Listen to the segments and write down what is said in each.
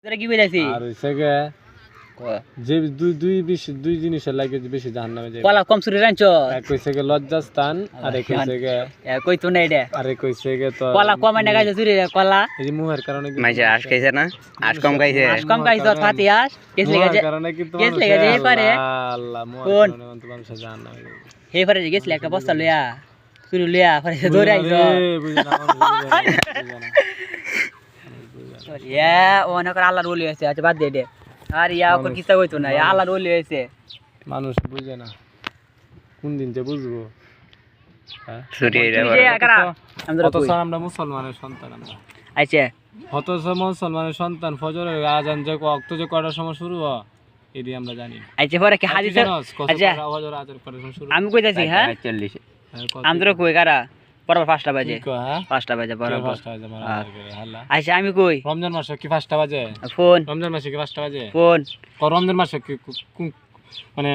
তোরা কি কইতাছি আর হইছে গে যে দুই জিনিসের লাগে বেশি জাহান্নামে যায় কলা কম সুরে রাঞ্চ এক কইছে গে লজ্জাস্থান আর এক কইছে গে কই তো নাই এটা আর এক কইছে গে তো কলা কম না গাইছে সুরে কলা এই যে মুহের কারণে কি মাইছে আশ খাইছে না আশ কম খাইছে আশ কম খাইছে তোর ফাতি আশ কেস লেগে যায় কারণে কিন্তু কেস লেগে যায় এই পারে আল্লাহ মুহের কারণে তো মানুষ জাহান্নামে যায় হে পারে গেছলে একটা বস্তা লইয়া সুরে লইয়া পারে ধরে আইছো ইয়া ওনকর আল্লাহর ওলি হইছে আচ্ছা বাদ দে দে আর ইয়া ওকে কিতা কইতো না ইয়া আল্লাহর ওলি হইছে মানুষ বুঝে না কোন দিন যে বুঝবো হ্যাঁ ছুটি রে আমরা কত সাল আমরা মুসলমানের সন্তান আমরা আচ্ছা কত মুসলমানের সন্তান ফজরের আজান যে ওয়াক্ত যে কটার সময় শুরু হয় এডি আমরা জানি আচ্ছা পরে কি হাদিস আচ্ছা ফজর আজান কটার সময় শুরু আমি কইতাছি হ্যাঁ 40 আমরা কই কারা পরবার 5টা বাজে হ্যাঁ 5টা বাজে বরাবর 5টা বাজে মারা করে হাল্লা আচ্ছা আমি কই রমজান মাসে কি 5টা বাজে ফোন রমজান মাসে কি 5টা বাজে ফোন রমজান মাসে কি মানে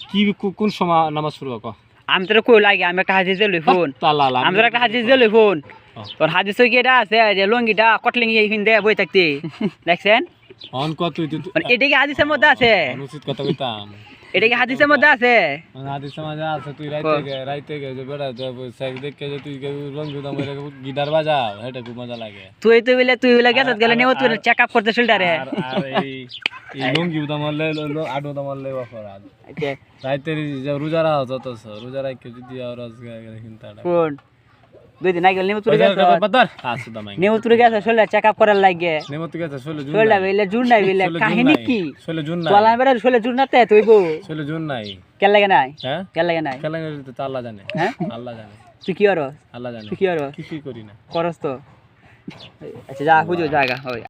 কি কোন সময় নামাজ শুরু হয় আমি তোর কই লাগে আমি একটা হাদিস লই ফোন আমি তোর একটা হাদিস লই ফোন তোর হাদিস কি এটা আছে যে লঙ্গিটা কটলিং এইখান দিয়ে বই থাকতে দেখছেন অন কত তুই মানে এটা কি হাদিসের মধ্যে আছে অনুচিত কথা কইতাম এটা কি হাদিসের মধ্যে আছে হাদিস সমাজে আছে তুই রাইতে গে যে বেড়া সাইড দেখে যে তুই রঙ্গি দাম গিটার বাজাও এটা খুব মজা লাগে তুই বলে গেছত গেলে নেও তুই চেক আপ করতে শিলটারে আর এই লঙ্গি দাম মারলে আডো দাম মারলে অপরাধ আচ্ছা রাইতে যে রোজা রাখো যতছ রোজা রাখকে যদি আর রোজগার কিন্তু কোন দুই দিন আগে নেও তুই গেছ বাদার আসু দামাই নেও তুই গেছ শিলটা চেক আপ করার লাগে নেমো তুই গেছ 16 জুন শিলটা বেলে জুন নাই বেলে কাহিনী কি 16 জুন নাই তোলা বেরে 16 জুন নাতে তুইবো 16 জুন নাই কেন লাগে নাই হ্যাঁ কেন লাগে নাই কেন লাগে তো আল্লাহ জানে হ্যাঁ আল্লাহ জানে তুই কি করস আল্লাহ জানে তুই কি করস কি করি না করস তো আচ্ছা যা হুজুর জায়গা হয়